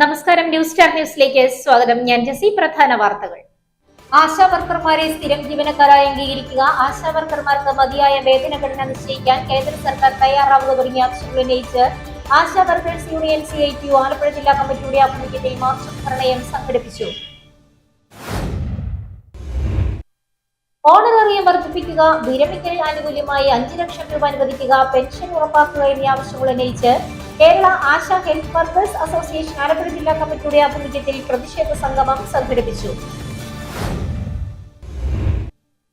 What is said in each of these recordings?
നമസ്കാരം, news star ന്യൂസിലേക്ക് സ്വാഗതം. ഞാൻ ജസി. പ്രധാന വാർത്തകൾ. ആശാ വർക്കർമാരെ സ്ഥിരം ജീവനക്കാരായി അംഗീകരിക്കുക, ആശാ വർക്കർമാർക്ക് മതിയായ വേതന ഘടന നിശ്ചയിക്കാൻ കേന്ദ്ര സർക്കാർ തയ്യാറാവുക തുടങ്ങിയ ആവശ്യങ്ങൾ ഉന്നയിച്ച് ASHA workers union CITU Alappuzha ജില്ലാ കമ്മിറ്റിയുടെ ആഭിമുഖ്യത്തിൽ മാർച്ചും ധർണയും സംഘടിപ്പിച്ചു. ഓണറേറിയം വർദ്ധിപ്പിക്കുക, വിരമിക്കൽ ആനുകൂല്യമായി 5 ലക്ഷം രൂപ അനുവദിക്കുക, പെൻഷൻ ഉറപ്പാക്കുക എന്നീ ആവശ്യങ്ങൾ ഉന്നയിച്ച് Kerala ASHA health workers association Alappuzha ജില്ലാ കമ്മിറ്റിയുടെ ആഭിമുഖ്യത്തിൽ പ്രതിഷേധ സംഗമം സംഘടിപ്പിച്ചു.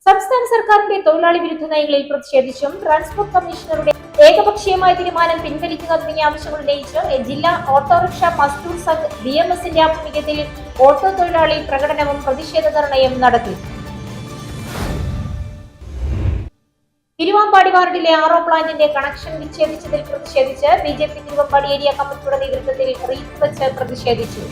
സംസ്ഥാന സർക്കാരിന്റെ തൊഴിലാളി വിരുദ്ധ നയങ്ങളിൽ പ്രതിഷേധിച്ചും ട്രാൻസ്പോർട്ട് കമ്മീഷണറുടെ ഏകപക്ഷീയമായ തീരുമാനം പിൻവലിക്കുക തുടങ്ങിയ ആവശ്യങ്ങൾ ഉന്നയിച്ച് ജില്ലാ ഓട്ടോറിക്ഷ മസ്ദൂർ സംഘ് BMSന്റെ ആഭിമുഖ്യത്തിൽ ഓട്ടോ തൊഴിലാളി പ്രകടനവും പ്രതിഷേധ ധർണയും നടത്തി. തിരുവമ്പാടി വാർഡിലെ RO പ്ലാന്റിന്റെ കണക്ഷൻ വിച്ഛേദിച്ചതിൽ പ്രതിഷേധിച്ച് BJP തിരുവമ്പാടി ഏരിയ കമ്മിറ്റിയുടെ നേതൃത്വത്തിൽ റീത്ത് വെച്ച് പ്രതിഷേധിച്ചു.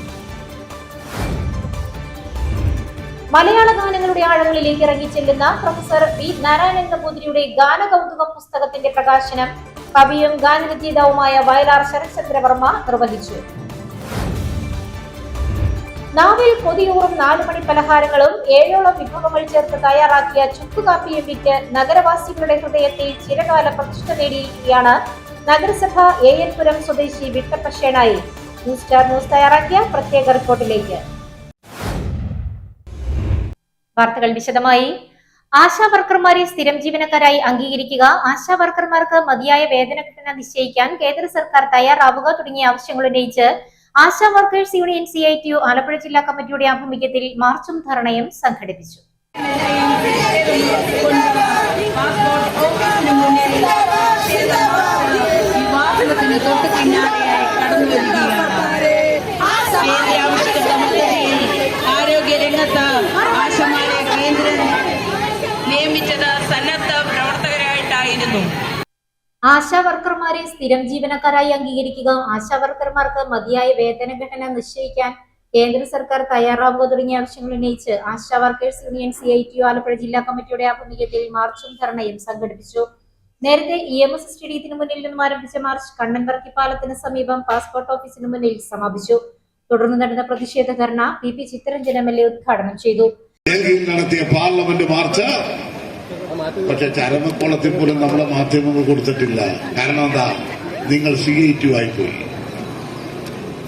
മലയാള ഗാനങ്ങളുടെ ആഴങ്ങളിലേക്ക് ഇറങ്ങിച്ചെല്ലുന്ന പ്രൊഫസർ V. നാരായണൻ നമ്പൂതിരിയുടെ ഗാനകൗതുകം പുസ്തകത്തിന്റെ പ്രകാശനം കവിയും ഗാനരചയിതാവുമായ വയലാർ ശരത്ചന്ദ്രവർമ്മ നിർവഹിച്ചു. നാവിൽ കൊതിയൂറും 4 മണി പലഹാരങ്ങളും 7ഓളം വിഭവങ്ങൾ ചേർത്ത് തയ്യാറാക്കിയ ചുക്കുകാപ്പിയും വിറ്റ് നഗരവാസികളുടെ ഹൃദയത്തിൽ ചിരകാല പ്രതിഷ്ഠ നേടിയിരിക്കുകയാണ് നഗരസഭ AN പുരം സ്വദേശി വിട്ടപ്പ ഷേണായി. ന്യൂസ് സ്റ്റാർ ന്യൂസ് തയ്യാറാക്കിയ പ്രത്യേക റിപ്പോർട്ടിലേക്ക്. വാർത്തകൾ വിശദമായി. ആശാ വർക്കർമാരെ സ്ഥിരം ജീവനക്കാരായി അംഗീകരിക്കുക, ആശാ വർക്കർമാർക്ക് മതിയായ വേതന ഘടന നിശ്ചയിക്കാൻ കേന്ദ്ര സർക്കാർ തയ്യാറാവുക തുടങ്ങിയ ആവശ്യങ്ങൾ ഉന്നയിച്ച് ASHA workers union CITU Alappuzha ജില്ലാ കമ്മിറ്റിയുടെ ആഭിമുഖ്യത്തിൽ മാർച്ചും ധർണയും സംഘടിപ്പിച്ചു. ആരോഗ്യരംഗത്ത് ആശമാരെ കേന്ദ്രം നിയമിച്ചത് സന്നദ്ധ പ്രവർത്തകരായിട്ടായിരുന്നു. ആശാ വർക്കർമാരെ സ്ഥിരം ജീവനക്കാരായി അംഗീകരിക്കുക, ആശാ വർക്കർമാർക്ക് മതിയായ വേതന ഘടന നിശ്ചയിക്കാൻ കേന്ദ്ര സർക്കാർ തയ്യാറാവുക തുടങ്ങിയ ആവശ്യങ്ങൾ ഉന്നയിച്ച് ASHA workers union CITU Alappuzha ജില്ലാ കമ്മിറ്റിയുടെ ആഭിമുഖ്യത്തിൽ മാർച്ചും ധർണയും സംഘടിപ്പിച്ചു. നേരത്തെ EMS സ്റ്റേഡിയത്തിന് മുന്നിൽ നിന്നും ആരംഭിച്ച മാർച്ച് കണ്ണൻവർക്കി പാലത്തിന് സമീപം പാസ്പോർട്ട് ഓഫീസിന് മുന്നിൽ സമാപിച്ചു. തുടർന്ന് നടന്ന പ്രതിഷേധ ധർണ PP ചിത്തരഞ്ജൻ MLA ഉദ്ഘാടനം ചെയ്തു. നടത്തിയ പാർലമെന്റ് മാർച്ച് പക്ഷെ ചരമക്കോളത്തിൽ പോലും നമ്മളെ മാധ്യമങ്ങൾ കൊടുത്തിട്ടില്ല. കാരണം എന്താ? നിങ്ങൾ CITU ആയിപ്പോയി.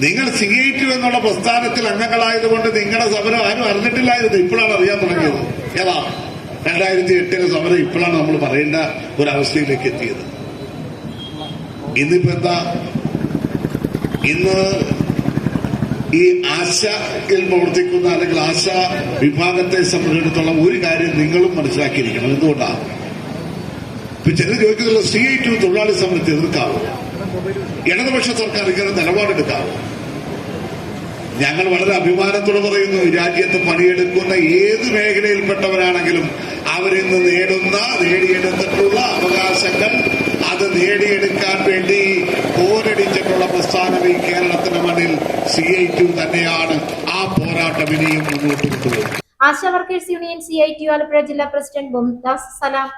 നിങ്ങൾ CITU എന്നുള്ള പ്രസ്ഥാനത്തിൽ അംഗങ്ങളായതുകൊണ്ട് നിങ്ങളുടെ സമരം ആരും അറിഞ്ഞിട്ടില്ലായിരുന്നു. ഇപ്പോഴാണ് അറിയാൻ തുടങ്ങിയത്. ഏതാ 2008 സമരം ഇപ്പോഴാണ് നമ്മൾ പറയേണ്ട ഒരവസ്ഥയിലേക്ക് എത്തിയത്. ഇന്നിപ്പോ എന്താ? ഇന്ന് ഈ ആശയിൽ പ്രവർത്തിക്കുന്ന അല്ലെങ്കിൽ ആശാ വിഭാഗത്തെ സംബന്ധിച്ചിടത്തോളം ഒരു കാര്യം നിങ്ങളും മനസ്സിലാക്കിയിരിക്കണം. എന്തുകൊണ്ടാണ് ഇപ്പൊ ചിലർ ചോദിക്കുന്നുള്ള CITU തൊഴിലാളി സമരത്തെ എതിർക്കാവോ? ഇടതുപക്ഷ സർക്കാർ ഇങ്ങനെ നിലപാടെടുക്കാവോ? ഞങ്ങൾ വളരെ അഭിമാനത്തോടെ പറയുന്നു, രാജ്യത്ത് പണിയെടുക്കുന്ന ഏത് മേഖലയിൽപ്പെട്ടവരാണെങ്കിലും അവരിന്ന് നേടിയെടുത്തിട്ടുള്ള അവകാശങ്ങൾ അത് നേടിയെടുക്കാൻ വേണ്ടി പോരടിച്ചിട്ടുള്ള പ്രസ്ഥാനം ഈ കേരളത്തിന്റെ മണ്ണിൽ CITU തന്നെയാണ്. ആ പോരാട്ടം ഇനിയും മുന്നോട്ട് കൊണ്ടുപോകും. ASHA workers union CITU Alappuzha ജില്ലാ പ്രസിഡന്റ് മുംതാസ് സലാം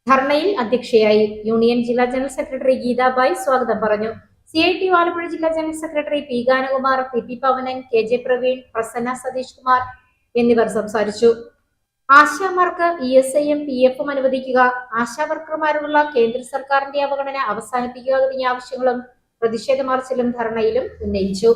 ധർണയിൽ അധ്യക്ഷയായി. യൂണിയൻ ജില്ലാ ജനറൽ സെക്രട്ടറി ഗീതാബായി സ്വാഗതം പറഞ്ഞു. CITU ആലപ്പുഴ ജില്ലാ general secretary P. Ganakumar, PP Pavanan, KJ Praveen, Prasanna Satheesh Kumar എന്നിവർ സംസാരിച്ചു. ആശാമാർക്ക് ESIയും PFും അനുവദിക്കുക, ആശാ വർക്കർമാരോടുള്ള കേന്ദ്ര സർക്കാരിന്റെ അവഗണന അവസാനിപ്പിക്കുക തുടങ്ങിയ ആവശ്യങ്ങളും പ്രതിഷേധ മാർച്ചിലും ധർണയിലും ഉന്നയിച്ചു.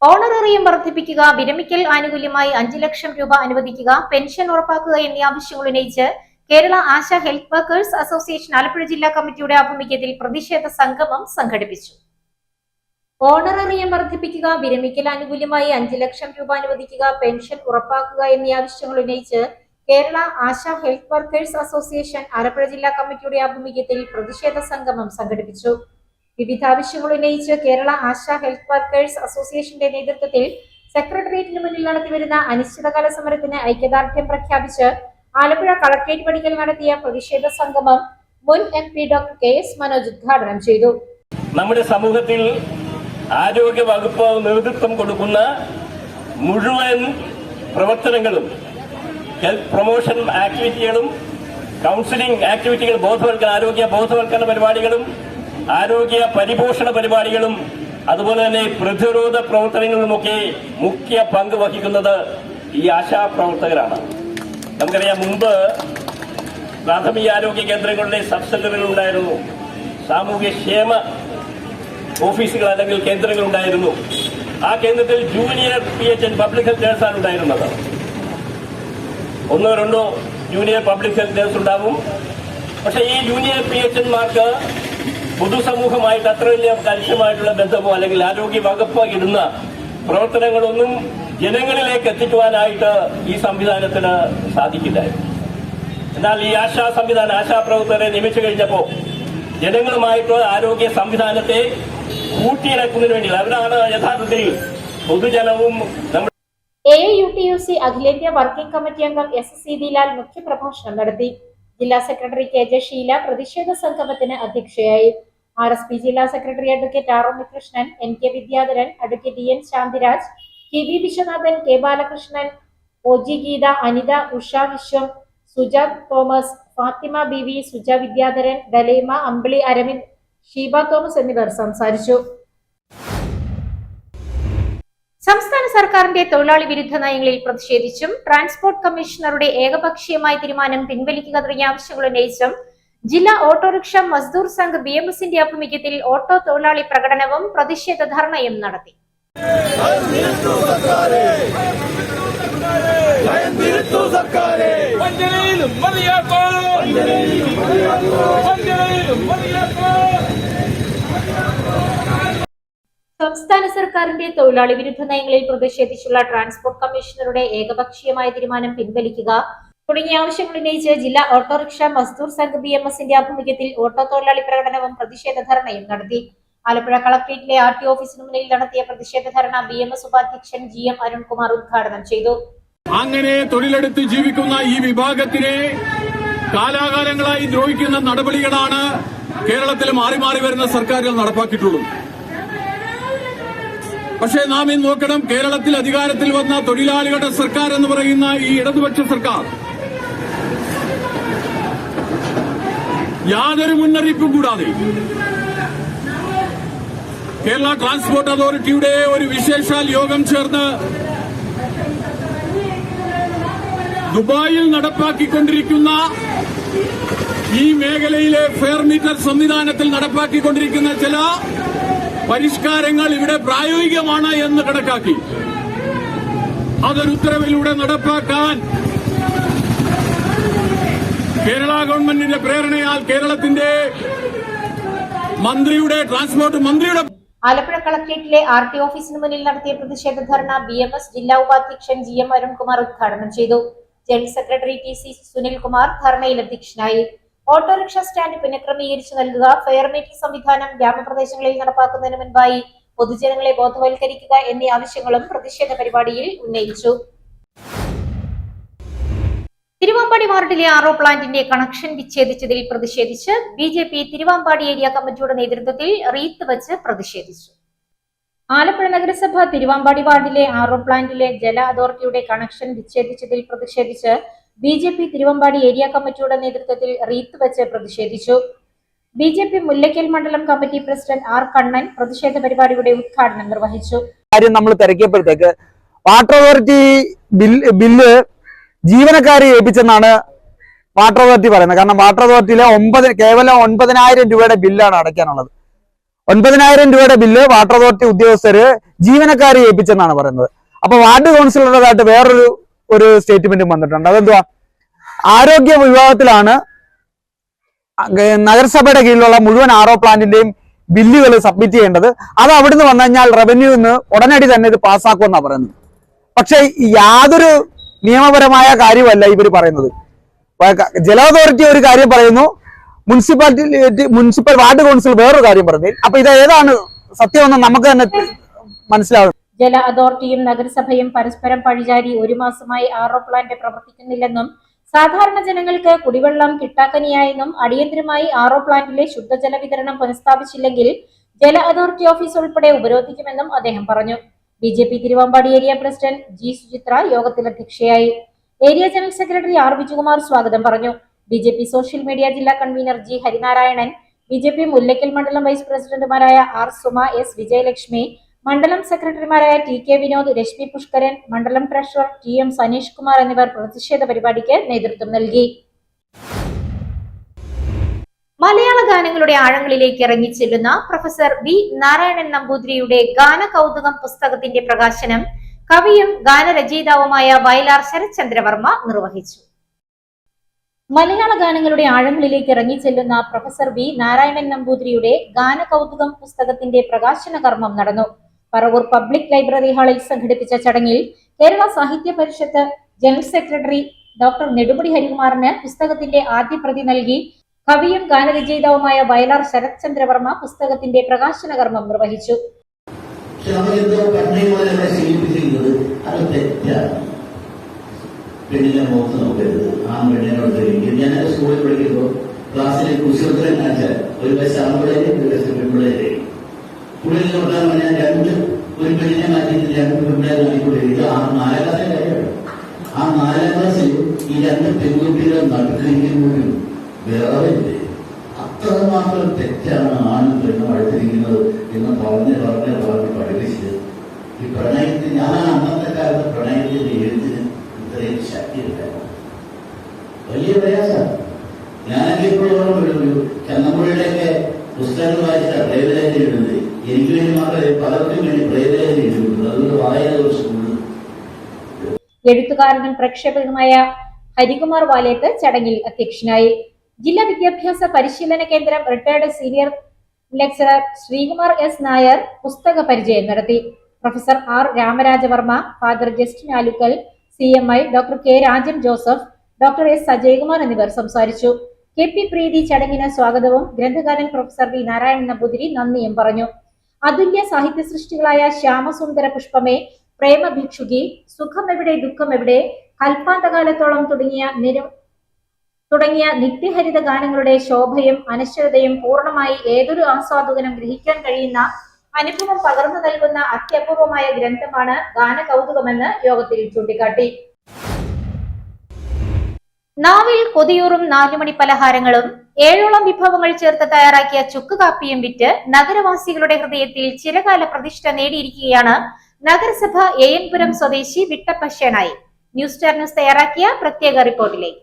ഓണറേറിയം വർദ്ധിപ്പിക്കുക, വിരമിക്കൽ ആനുകൂല്യമായി 5 ലക്ഷം രൂപ അനുവദിക്കുക, പെൻഷൻ ഉറപ്പാക്കുക എന്നീ ആവശ്യങ്ങൾ ഉന്നയിച്ച് Kerala ASHA health workers association Alappuzha ജില്ലാ കമ്മിറ്റിയുടെ ആഭിമുഖ്യത്തിൽ പ്രതിഷേധ സംഗമം സംഘടിപ്പിച്ചു. ഓണറേറിയം വർദ്ധിപ്പിക്കുക, വിരമിക്കൽ ആനുകൂല്യമായി 5 ലക്ഷം രൂപ അനുവദിക്കുക, പെൻഷൻ ഉറപ്പാക്കുക എന്നീ ആവശ്യങ്ങൾ ഉന്നയിച്ച് Kerala ASHA health workers association Alappuzha ജില്ലാ കമ്മിറ്റിയുടെ ആഭിമുഖ്യത്തിൽ പ്രതിഷേധ സംഗമം സംഘടിപ്പിച്ചു. വിവിധ ആവശ്യങ്ങൾ ഉന്നയിച്ച് കേരള ആശാ ഹെൽത്ത് വർക്കേഴ്സ് അസോസിയേഷന്റെ നേതൃത്വത്തിൽ സെക്രട്ടേറിയറ്റിന് മുന്നിൽ നടത്തിവരുന്ന അനിശ്ചിതകാല സമരത്തിന് ഐക്യദാർഢ്യം പ്രഖ്യാപിച്ച് ആലപ്പുഴ കളക്ടറേറ്റ് പടിക്കൽ നടത്തിയ പ്രതിഷേധ സംഗമം മുൻ MP ഡോക്ടർ KS മനോജ് ഉദ്ഘാടനം ചെയ്തു. നമ്മുടെ സമൂഹത്തിൽ ആരോഗ്യ വകുപ്പ് നേതൃത്വം കൊടുക്കുന്ന മുഴുവൻ പ്രവർത്തനങ്ങളും ഹെൽത്ത് പ്രൊമോഷൻ ആക്ടിവിറ്റികളും കൗൺസിലിംഗ് ആക്ടിവിറ്റികൾ, ആരോഗ്യ ബോധവൽക്കരണ പരിപാടികളും ആരോഗ്യ പരിപോഷണ പരിപാടികളും അതുപോലെ തന്നെ പ്രതിരോധ പ്രവർത്തനങ്ങളിലുമൊക്കെ മുഖ്യ പങ്ക് വഹിക്കുന്നത് ഈ ആശാപ്രവർത്തകരാണ്. നമുക്കറിയാം, മുമ്പ് പ്രാഥമിക ആരോഗ്യ കേന്ദ്രങ്ങളുടെ സബ് സെന്ററുകൾ ഉണ്ടായിരുന്നു, സാമൂഹ്യക്ഷേമ ഓഫീസുകൾ അല്ലെങ്കിൽ കേന്ദ്രങ്ങൾ ഉണ്ടായിരുന്നു. ആ കേന്ദ്രത്തിൽ ജൂനിയർ PHN പബ്ലിക് ഹെൽത്ത് നഴ്സാണ് ഉണ്ടായിരുന്നത്. 1 2 ജൂനിയർ പബ്ലിക് ഹെൽത്ത് നഴ്സ് ഉണ്ടാവും. പക്ഷേ ഈ ജൂനിയർ PHNമാർക്ക് പൊതുസമൂഹമായിട്ട് അത്ര വലിയ കാര്യമായിട്ടുള്ള ബന്ധമോ അല്ലെങ്കിൽ ആരോഗ്യ വകുപ്പ് ഇടുന്ന പ്രവർത്തനങ്ങളൊന്നും ജനങ്ങളിലേക്ക് എത്തിക്കുവാനായിട്ട് ഈ സംവിധാനത്തിന് സാധിക്കില്ലായിരുന്നു. എന്നാൽ ഈ ആശാപ്രവർത്തകരെ നിയമിച്ചു കഴിഞ്ഞപ്പോൾ ജനങ്ങളുമായിട്ട് ആരോഗ്യ സംവിധാനത്തെ കൂട്ടിയിണക്കുന്നതിന് വേണ്ടി അവരാണ് യഥാർത്ഥത്തിൽ പൊതുജനവും നമ്മുടെ AIUTUC അഖിലേന്ത്യാ വർക്കിംഗ് കമ്മിറ്റി അംഗം SS ദീലാൽ മുഖ്യപ്രഭാഷണം നടത്തി. ജില്ലാ സെക്രട്ടറി KJ ഷീല പ്രതിഷേധ സംഗമത്തിന് അധ്യക്ഷയായി. RSP ജില്ലാ secretary advocate R Unnikrishnan, NK Vidyadharan, advocate DN Shantiraj, KV Viswanathan, K Balakrishnan, OG Geetha, Anitha, Usha Viswam, Sujath Thomas, Fathima BV, Suja Vidyadharan, Daleema, Ambili Aravind, Sheeba Thomas എന്നിവർ സംസാരിച്ചു. സംസ്ഥാന സർക്കാരിന്റെ തൊഴിലാളി വിരുദ്ധ നയങ്ങളിൽ പ്രതിഷേധിച്ചും ട്രാൻസ്പോർട്ട് കമ്മീഷണറുടെ ഏകപക്ഷീയമായ തീരുമാനം പിൻവലിക്കുക തുടങ്ങിയ ആവശ്യങ്ങൾ ഉന്നയിച്ചും ജില്ലാ ഓട്ടോറിക്ഷ മസ്ദൂർ സംഘ് BMSന്റെ ആഭിമുഖ്യത്തിൽ ഓട്ടോ തൊഴിലാളി പ്രകടനവും പ്രതിഷേധ ധർണയും നടത്തി. സംസ്ഥാന സർക്കാരിന്റെ തൊഴിലാളി വിരുദ്ധ നയങ്ങളിൽ പ്രതിഷേധിച്ചുള്ള ട്രാൻസ്പോർട്ട് കമ്മീഷണറുടെ ഏകപക്ഷീയമായ തീരുമാനം പിൻവലിക്കുക തുടങ്ങിയ ആവശ്യങ്ങൾ ഉന്നയിച്ച് ജില്ലാ ഓട്ടോറിക്ഷ മസ്ദൂർ സംഘ് BMSന്റെ ആഭിമുഖ്യത്തിൽ ഓട്ടോ തൊഴിലാളി പ്രകടനവും പ്രതിഷേധ ധർണയും നടത്തി. ആലപ്പുഴ കളക്ടറേറ്റിലെ RTO ഓഫീസിന് മുന്നിൽ നടത്തിയ പ്രതിഷേധ ധർണ BMS ഉപാധ്യക്ഷൻ GM അരുൺകുമാർ ഉദ്ഘാടനം ചെയ്തു. അങ്ങനെ തൊഴിലെടുത്ത് ജീവിക്കുന്ന ഈ വിഭാഗത്തിനെ കാലാകാലങ്ങളായി ദ്രോഹിക്കുന്ന നടപടികളാണ് കേരളത്തിൽ മാറി മാറി വരുന്ന സർക്കാരുകൾ നടപ്പാക്കിയിട്ടുള്ളത്. പക്ഷേ നാം ഇന്ന് നോക്കണം, കേരളത്തിൽ അധികാരത്തിൽ വന്ന തൊഴിലാളികളുടെ സർക്കാർ എന്ന് പറയുന്ന ഈ ഇടതുപക്ഷ സർക്കാർ യാതൊരു മുന്നറിയിപ്പും കൂടാതെ കേരള ട്രാൻസ്പോർട്ട് അതോറിറ്റിയുടെ ഒരു വിശേഷാൽ യോഗം ചേർന്ന് ദുബായിൽ നടപ്പാക്കിക്കൊണ്ടിരിക്കുന്ന ഈ മേഖലയിലെ ഫെയർ മീറ്റർ സംവിധാനത്തിൽ നടപ്പാക്കിക്കൊണ്ടിരിക്കുന്ന ചില പരിഷ്കാരങ്ങൾ ഇവിടെ പ്രായോഗികമാണ് എന്ന് കണക്കാക്കി അതൊരു ഉത്തരവിലൂടെ നടപ്പാക്കാൻ കേരള ഗവൺമെന്റിന്റെ പ്രേരണയാൽ കേരളത്തിന്റെ ട്രാൻസ്പോർട്ട് മന്ത്രിയുടെ ആലപ്പുഴ കളക്ടറേറ്റിലെ RTO ഓഫീസിന് മുന്നിൽ നടത്തിയ പ്രതിഷേധ ധർണ BMS ജില്ലാ ഉപാധ്യക്ഷൻ GM അരുൺകുമാർ ഉദ്ഘാടനം ചെയ്തു. ജനറൽ സെക്രട്ടറി TC സുനിൽകുമാർ ധർണയിൽ അധ്യക്ഷനായി. ഓട്ടോറിക്ഷ സ്റ്റാൻഡ് പുനഃക്രമീകരിച്ചു നൽകുക, ഫെയർ മീറ്റർ സംവിധാനം ഗ്രാമപ്രദേശങ്ങളിൽ നടപ്പാക്കുന്നതിന് മുൻപായി പൊതുജനങ്ങളെ ബോധവൽക്കരിക്കുക എന്നീ ആവശ്യങ്ങളും പ്രതിഷേധ പരിപാടിയിൽ ഉന്നയിച്ചു. തിരുവാമ്പാടി വാർഡിലെ RO പ്ലാന്റിന്റെ കണക്ഷൻ വിച്ഛേദിച്ചതിൽ പ്രതിഷേധിച്ച് BJP തിരുവാമ്പാടി ഏരിയ കമ്മിറ്റിയുടെ നേതൃത്വത്തിൽ റീത്ത് വച്ച് പ്രതിഷേധിച്ചു. ആലപ്പുഴ നഗരസഭ തിരുവാമ്പാടി വാർഡിലെ RO പ്ലാന്റിലെ ജല അതോറിറ്റിയുടെ കണക്ഷൻ വിച്ഛേദിച്ചതിൽ പ്രതിഷേധിച്ച് BJP തിരുവമ്പാടി ഏരിയ കമ്മിറ്റിയുടെ നേതൃത്വത്തിൽ റീത്ത് വെച്ച് പ്രതിഷേധിച്ചു. BJP മുല്ലയ്ക്കൽ മണ്ഡലം കമ്മിറ്റി പ്രസിഡന്റ് R കണ്ണൻ പ്രതിഷേധ പരിപാടിയുടെ ഉദ്ഘാടനം നിർവഹിച്ചു. കാര്യം നമ്മൾ തിരക്കിയപ്പോഴത്തേക്ക് വാട്ടർ അതോറിറ്റി ബില്ല് ജീവനക്കാരെ ഏൽപ്പിച്ചെന്നാണ് വാട്ടർ അതോറിറ്റി പറയുന്നത്. കാരണം വാട്ടർ അതോറിറ്റിയിലെ കേവലം 9,000 രൂപയുടെ ബില്ലാണ് അടയ്ക്കാനുള്ളത്. 9,000 രൂപയുടെ ബില്ല് വാട്ടർ അതോറിറ്റി ഉദ്യോഗസ്ഥര് ജീവനക്കാരെ ഏൽപ്പിച്ചെന്നാണ് പറയുന്നത്. അപ്പൊ വാർഡ് കൗൺസിലറുടേതായിട്ട് വേറൊരു സ്റ്റേറ്റ്മെന്റും വന്നിട്ടുണ്ട്. അതെന്തുവാ? ആരോഗ്യ വിഭാഗത്തിലാണ് നഗരസഭയുടെ കീഴിലുള്ള മുഴുവൻ RO പ്ലാന്റിന്റെയും ബില്ലുകൾ സബ്മിറ്റ് ചെയ്യേണ്ടത്. അത് അവിടുന്ന് വന്നു കഴിഞ്ഞാൽ റവന്യൂന്ന് ഉടനടി തന്നെ ഇത് പാസ്സാക്കുമെന്നാണ് പറയുന്നത്. പക്ഷെ യാതൊരു നിയമപരമായ കാര്യമല്ല ഇവർ പറയുന്നത്. ജല അതോറിറ്റി ഒരു കാര്യം പറയുന്നു, മുനിസിപ്പൽ വാർഡ് കൗൺസിൽ വേറൊരു കാര്യം പറഞ്ഞു. അപ്പൊ ഇത് ഏതാണ് സത്യമെന്ന് നമുക്ക് തന്നെ മനസ്സിലാവും. ജല അതോറിറ്റിയും നഗരസഭയും പരസ്പരം പഴിചാരി 1 മാസമായി RO പ്ലാന്റ് പ്രവർത്തിക്കുന്നില്ലെന്നും സാധാരണ ജനങ്ങൾക്ക് കുടിവെള്ളം കിട്ടാക്കനിയായെന്നും അടിയന്തരമായി RO പ്ലാന്റിലെ ശുദ്ധജല വിതരണം പുനഃസ്ഥാപിച്ചില്ലെങ്കിൽ ജല അതോറിറ്റി ഓഫീസ് ഉൾപ്പെടെ ഉപരോധിക്കുമെന്നും അദ്ദേഹം പറഞ്ഞു. BJP Thiruvambadi area president G Suchitra യോഗത്തിൽ അധ്യക്ഷയായി. Area general secretary R Vijayakumar സ്വാഗതം പറഞ്ഞു. BJP സോഷ്യൽ മീഡിയ ജില്ലാ convener G Harinarayanan, BJP Mullakkal മണ്ഡലം വൈസ് പ്രസിഡന്റുമാരായ ആർ സുമ, എസ് വിജയലക്ഷ്മി, മണ്ഡലം സെക്രട്ടറിമാരായ TK വിനോദ്, രശ്മി പുഷ്കരൻ, മണ്ഡലം ട്രഷറർ TM സനീഷ് കുമാർ എന്നിവർ പ്രതിഷേധ പരിപാടിക്ക് നേതൃത്വം നൽകി. മലയാള ഗാനങ്ങളുടെ ആഴങ്ങളിലേക്ക് ഇറങ്ങിച്ചെല്ലുന്ന പ്രൊഫസർ വി നാരായണൻ നമ്പൂതിരിയുടെ ഗാന കൗതുകം പുസ്തകത്തിന്റെ പ്രകാശനം കവിയും ഗാനരചയിതാവുമായ വയലാർ ശരത്ചന്ദ്രവർമ്മ നിർവഹിച്ചു. മലയാള ഗാനങ്ങളുടെ ആഴങ്ങളിലേക്ക് ഇറങ്ങിച്ചെല്ലുന്ന പ്രൊഫസർ വി നാരായണൻ നമ്പൂതിരിയുടെ ഗാന കൗതുകം പുസ്തകത്തിന്റെ പ്രകാശന കർമ്മം നടന്നു. പറവൂർ പബ്ലിക് ലൈബ്രറി ഹാളിൽ സംഘടിപ്പിച്ച ചടങ്ങിൽ കേരള സാഹിത്യ പരിഷത്ത് ജനറൽ സെക്രട്ടറി ഡോക്ടർ നെടുമുടി ഹരികുമാറിന് പുസ്തകത്തിന്റെ ആദ്യ പ്രതി നൽകി കവിയും ഗാനരചയിതാവുമായ വയലാർ ശരത്ചന്ദ്രവർമ്മ പുസ്തകത്തിന്റെ പ്രകാശന കർമ്മം നിർവഹിച്ചു. പെണ്ണിനെ മുഖത്ത് നോക്കരുത്, ആ പെണ്ണിനോട് കഴിക്കും. ഞാൻ സ്കൂളിൽ പഠിക്കുമ്പോൾ ക്ലാസ്സിലെ കുശലത്തിലെ കാണിച്ചാൽ ഒരു വയസ്സ് ആൺപിള്ളേരെ ഒരു വയസ്സ് പെൺപിള്ളേരെ സ്കൂളിൽ നോക്കാൻ പറഞ്ഞാൽ ഒരു പെണ്ണിനെ മാറ്റിയിട്ട് 2 പെൺപിള്ളേരെ നോക്കിക്കൊണ്ടിരിക്കുക. ആ 4ാം ക്ലാസ്സിലെ കാര്യമാണ്. ആ 4ാം ക്ലാസ്സിൽ ഈ 2 പെൺകുട്ടികളെ നടുക്കിരിക്കുമ്പോഴും വേറെ അത്രമാത്രം തെറ്റാണ് ആണും പെണ്ണും അടുത്തിരിക്കുന്നത് എന്ന് പറഞ്ഞ് പഠിപ്പിച്ചത്. ഈ പ്രണയത്തിന് ഞാൻ അന്നത്തെ കാലത്ത് പ്രണയത്തിന്റെ എഴുത്തിന് ഇത്രയും ശക്തിയുണ്ടായിരുന്നു. വലിയ പ്രയാസമാണ്. ഞാനൊക്കെ ഇപ്പോഴും ഒരു ചങ്ങമ്പുഴയുടെയൊക്കെ പുസ്തകങ്ങൾ വായിച്ചാൽ പ്രേതലേഖ എഴുതുന്നത്. എനിക്ക് വേണ്ടി മാത്രമേ പലർക്കും വേണ്ടി പ്രേതലേഖ എഴുതുന്നത്. അതുകൊണ്ട് വായന കുറച്ച് കൂടുതൽ. എഴുത്തുകാരനും പ്രക്ഷേപകനുമായ ഹരികുമാർ വാലേത്ത് ചടങ്ങിൽ അധ്യക്ഷനായി. ജില്ലാ വിദ്യാഭ്യാസ പരിശീലന കേന്ദ്രം retired senior lecturer Sreekumar S Nair പുസ്തക പരിചയം നടത്തി. Professor R Ramarajavarma, father Justin Alukkal, CMI doctor K Rajan Joseph, doctor S Ajaykumar എന്നിവർ സംസാരിച്ചു. KP പ്രീതി ചടങ്ങിന് സ്വാഗതവും ഗ്രന്ഥകാരൻ പ്രൊഫസർ വി നാരായണൻ നമ്പൂതിരി നന്ദിയും പറഞ്ഞു. അതുല്യ സാഹിത്യ സൃഷ്ടികളായ ശ്യാമസുന്ദര പുഷ്പമേ, പ്രേമഭിക്ഷുകി, സുഖമെവിടെ ദുഃഖമെവിടെ, കൽപ്പാന്തകാലത്തോളം തുടങ്ങിയ നിത്യഹരിത ഗാനങ്ങളുടെ ശോഭയും അനശ്വരതയും പൂർണ്ണമായി ഏതൊരു ആസ്വാദകനും ഗ്രഹിക്കാൻ കഴിയുന്ന അനുഭവം പകർന്നു നൽകുന്ന അത്യപൂർവമായ ഗ്രന്ഥമാണ് ഗാന കൗതുകമെന്ന് യോഗത്തിൽ ചൂണ്ടിക്കാട്ടി. നാവിൽ കൊതിയൂറും 4 മണി പലഹാരങ്ങളും 7ഓളം വിഭവങ്ങൾ ചേർത്ത് തയ്യാറാക്കിയ ചുക്ക് കാപ്പിയും വിറ്റ് നഗരവാസികളുടെ ഹൃദയത്തിൽ ചിരകാല പ്രതിഷ്ഠ നേടിയിരിക്കുകയാണ് നഗരസഭ ഏയൻപുരം സ്വദേശി വിട്ടപ്പ ഷേണായി. ന്യൂസ് സ്റ്റാർ ന്യൂസ് തയ്യാറാക്കിയ പ്രത്യേക റിപ്പോർട്ടിലേക്ക്.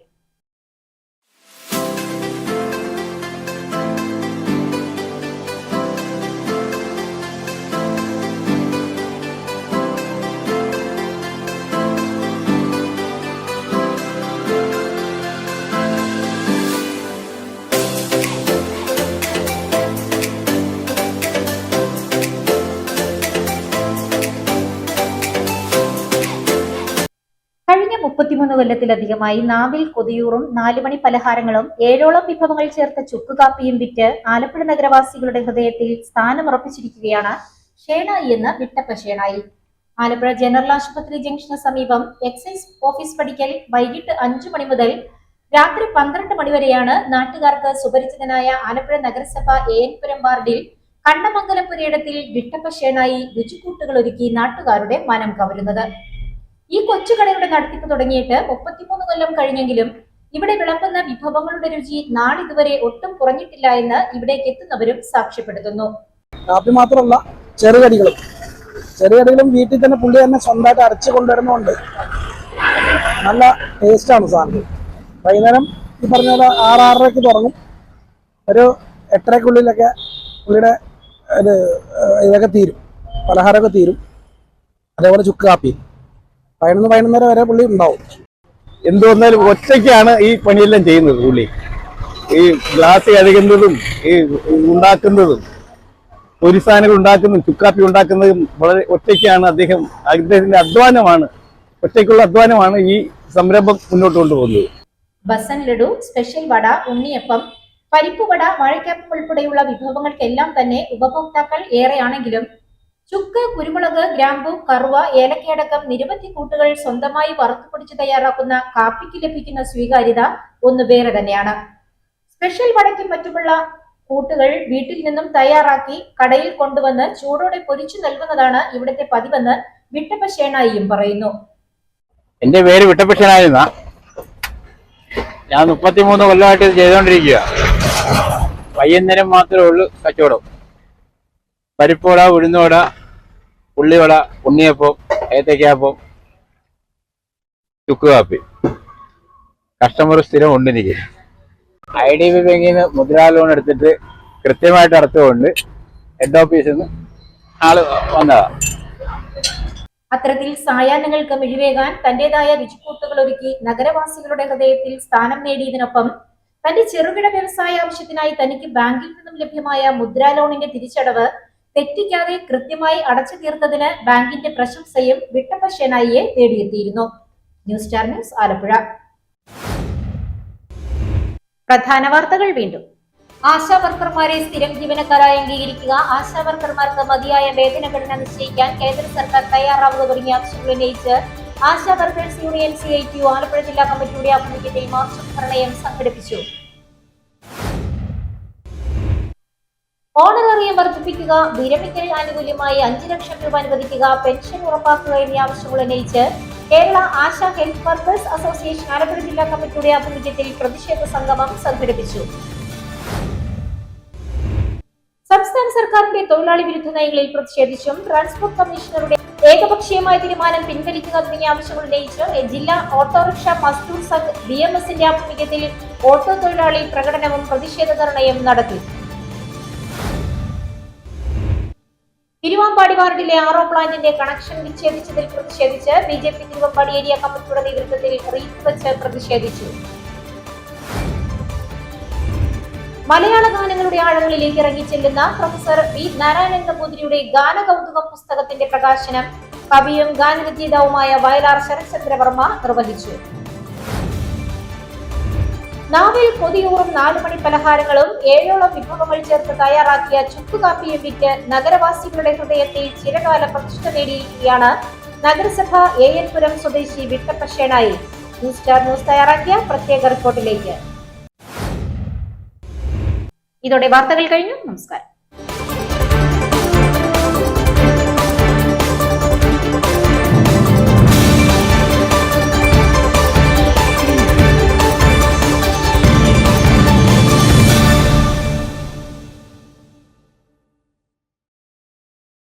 കഴിഞ്ഞ 33 കൊല്ലത്തിലധികമായി നാവിൽ കൊതിയൂറും 4 മണി പലഹാരങ്ങളും 7ഓളം വിഭവങ്ങൾ ചേർത്ത ചുക്കുകാപ്പിയും വിറ്റ് ആലപ്പുഴ നഗരവാസികളുടെ ഹൃദയത്തിൽ സ്ഥാനമുറപ്പിച്ചിരിക്കുകയാണ് ഷേണായി എന്ന വിട്ടപ്പ ഷേണായി. ആലപ്പുഴ ജനറൽ ആശുപത്രി ജംഗ്ഷന് സമീപം എക്സൈസ് ഓഫീസ് പടിക്കൽ വൈകിട്ട് 5 മണി മുതൽ രാത്രി 12 മണി വരെയാണ് നാട്ടുകാർക്ക് സുപരിചിതനായ ആലപ്പുഴ നഗരസഭ ഏയൻപുരം വാർഡിൽ കണ്ണമംഗലം പുരയിടത്തിൽ വിട്ടപ്പ ഷേണായി രുചിക്കൂട്ടുകൾ ഒരുക്കി നാട്ടുകാരുടെ മനം കവരുന്നത്. ഈ കൊച്ചുകടയുടെ നടത്തിപ്പ് തുടങ്ങിയിട്ട് 33 കൊല്ലം കഴിഞ്ഞെങ്കിലും ഇവിടെ വിളമ്പുന്ന വിഭവങ്ങളുടെ രുചി നാളിതുവരെ ഒട്ടും കുറഞ്ഞിട്ടില്ല എന്ന് ഇവിടേക്ക് എത്തുന്നവരും സാക്ഷ്യപ്പെടുത്തുന്നു. കാപ്പി മാത്രമല്ല, ചെറുകടികളും വീട്ടിൽ തന്നെ പുള്ളി തന്നെ സ്വന്തമായിട്ട് അരച്ചു കൊണ്ടുവരുന്നുണ്ട്. നല്ല ടേസ്റ്റാണ് സാധനം. വൈകുന്നേരം ഈ പറഞ്ഞ പോലെ 6-6:30 തുടങ്ങും. ഒരു 8:30-ക്കുള്ളിലൊക്കെ പുള്ളിയുടെ ഇതൊക്കെ തീരും, പലഹാരമൊക്കെ തീരും. അതേപോലെ ചുക്ക് കാപ്പി 11 വരെ പുള്ളി ഉണ്ടാവും. എന്തു വന്നാലും ഒറ്റയ്ക്കാണ് ഈ പണിയെല്ലാം ചെയ്യുന്നത്. പുള്ളി ഈ ഗ്ലാസ് കഴുകുന്നതും ഈ ഉണ്ടാക്കുന്നതും ഒരു സാധനങ്ങൾ ഉണ്ടാക്കുന്നതും ചുക്കാപ്പി ഉണ്ടാക്കുന്നതും വളരെ ഒറ്റയ്ക്കാണ്. അദ്ദേഹത്തിന്റെ അധ്വാനമാണ്, ഒറ്റയ്ക്കുള്ള അധ്വാനമാണ് ഈ സംരംഭം മുന്നോട്ട് കൊണ്ടുപോകുന്നത്. ബസൻ ലഡു, സ്പെഷ്യൽ വട, ഉണ്ണിയപ്പം, പരിപ്പുവട, വാഴയ്ക്കാപ്പം ഉൾപ്പെടെയുള്ള വിഭവങ്ങൾക്കെല്ലാം തന്നെ ഉപഭോക്താക്കൾ ഏറെയാണെങ്കിലും ചുക്ക്, കുരുമുളക്, ഗ്രാമ്പു, കറുവ, ഏലക്കയടക്കം നിരവധി കൂട്ടുകൾ സ്വന്തമായി വറുത്തുപൊടിച്ച് തയ്യാറാക്കുന്ന കാപ്പിക്ക് ലഭിക്കുന്ന സ്വീകാര്യത ഒന്ന് വേറെ തന്നെയാണ്. സ്പെഷ്യൽ വടയ്ക്കും മറ്റുമുള്ള കൂട്ടുകൾ വീട്ടിൽ നിന്നും തയ്യാറാക്കി കടയിൽ കൊണ്ടുവന്ന് ചൂടോടെ പൊരിച്ചു നൽകുന്നതാണ് ഇവിടുത്തെ പതിവെന്ന് വിട്ടപ്പ ഷേണായിയും പറയുന്നു. എന്റെ പേര് വിട്ടപ്പ ഷേണായി എന്നാ. ഞാൻ 33 കൊല്ലമായിട്ട് ഇത് ചെയ്തുകൊണ്ടിരിക്കുക. വൈകുന്നേരം മാത്രമേ ഉള്ളൂ കച്ചവടം. പരിപ്പുവട, ഉഴുന്നുവട, ഉള്ളിവട, ഉണ്ണിയപ്പം, ഏത്തയ്ക്കാപ്പം, ചുക്ക് കാപ്പി. കസ്റ്റമർ സ്ഥിരം ഉണ്ട് എനിക്ക്. IDB ബാങ്കിൽ നിന്ന് മുദ്രാ ലോൺ എടുത്തിട്ട് കൃത്യമായിട്ട് അടച്ചുകൊണ്ട് ഹെഡ് ഓഫീസിൽ നിന്ന് ആള് വന്നതാ. അത്തരത്തിൽ സായാഹ്നങ്ങൾക്ക് മിഴിവേകാൻ തന്റേതായ രുചിക്കൂട്ടുകൾ ഒരുക്കി നഗരവാസികളുടെ ഹൃദയത്തിൽ സ്ഥാനം നേടിയതിനൊപ്പം തന്റെ ചെറുകിട വ്യവസായ ആവശ്യത്തിനായി തനിക്ക് ബാങ്കിൽ നിന്നും ലഭ്യമായ മുദ്രാ ലോണിന്റെ തിരിച്ചടവ് തെറ്റിക്കാതെ കൃത്യമായി അടച്ചു തീർത്തതിന് ബാങ്കിന്റെ പ്രശംസയും വിട്ടപ്പ ഷെനായിയെ തേടിയെത്തിയിരുന്നു. News star news, Alappuzha. പ്രധാന വാർത്തകൾ വീണ്ടും. ആശാ വർക്കർമാരെ സ്ഥിരം ജീവനക്കാരായി അംഗീകരിക്കുക, ആശാ വർക്കർമാർക്ക് മതിയായ വേതനഘടന നിശ്ചയിക്കാൻ കേന്ദ്ര സർക്കാർ തയ്യാറാവുക തുടങ്ങിയ ആവശ്യങ്ങൾ ഉന്നയിച്ച് ASHA workers union CITU Alappuzha ജില്ലാ കമ്മിറ്റിയുടെ ആഭിമുഖ്യത്തിൽ മാർച്ചും ധർണയും സംഘടിപ്പിച്ചു. ഓണറേറിയം വർദ്ധിപ്പിക്കുക, വിരമിക്കൽ ആനുകൂല്യമായി 5 ലക്ഷം രൂപ അനുവദിക്കുക, പെൻഷൻ ഉറപ്പാക്കുക എന്നീ ആവശ്യങ്ങൾ ഉന്നയിച്ച് Kerala ASHA health workers association Alappuzha ജില്ലാ കമ്മിറ്റിയുടെ ആഭിമുഖ്യത്തിൽ പ്രതിഷേധ സംഗമം സംഘടിപ്പിച്ചു. സംസ്ഥാന സർക്കാരിന്റെ തൊഴിലാളി വിരുദ്ധ നയങ്ങളിൽ പ്രതിഷേധിച്ചും ട്രാൻസ്പോർട്ട് കമ്മീഷണറുടെ ഏകപക്ഷീയമായ തീരുമാനം പിൻവലിക്കുക തുടങ്ങിയ ആവശ്യങ്ങൾ ഉന്നയിച്ച് ജില്ലാ ഓട്ടോറിക്ഷ മസ്ദൂർ സംഘ് BMSന്റെ ആഭിമുഖ്യത്തിൽ ഓട്ടോ തൊഴിലാളി പ്രകടനവും പ്രതിഷേധ ധർണയും നടത്തി. തിരുവാമ്പാടി വാർഡിലെ RO പ്ലാന്റിന്റെ കണക്ഷൻ വിച്ഛേദിച്ചതിൽ പ്രതിഷേധിച്ച് BJP തിരുവമ്പാടി ഏരിയ കമ്മിറ്റിയുടെ നേതൃത്വത്തിൽ റീത്ത് വെച്ച് പ്രതിഷേധിച്ചു. മലയാള ഗാനങ്ങളുടെ ആഴങ്ങളിലേക്ക് ഇറങ്ങിച്ചെല്ലുന്ന പ്രൊഫസർ V. നാരായണൻ നമ്പൂതിരിയുടെ ഗാനകൗതുകം പുസ്തകത്തിന്റെ പ്രകാശനം കവിയും ഗാനരചയിതാവുമായ വയലാർ ശരത്ചന്ദ്രവർമ്മ നിർവഹിച്ചു. നാവിൽ കൊതിയൂറും 4 മണി പലഹാരങ്ങളും 7ഓളം വിഭവങ്ങൾ ചേർത്ത് തയ്യാറാക്കിയ ചുക്ക് കാപ്പിയും വിറ്റ് നഗരവാസികളുടെ ഹൃദയത്തിൽ ചിരകാല പ്രതിഷ്ഠ നേടിയിരിക്കുകയാണ് നഗരസഭ AN പുരം സ്വദേശി വിട്ടപ്പ ഷെനായി. ന്യൂസ് സ്റ്റാർ ന്യൂസ് തയ്യാറാക്കിയ പ്രത്യേക റിപ്പോർട്ടിലേക്ക്. ഇതോടെ വാർത്തകൾ കഴിഞ്ഞു. നമസ്കാരം.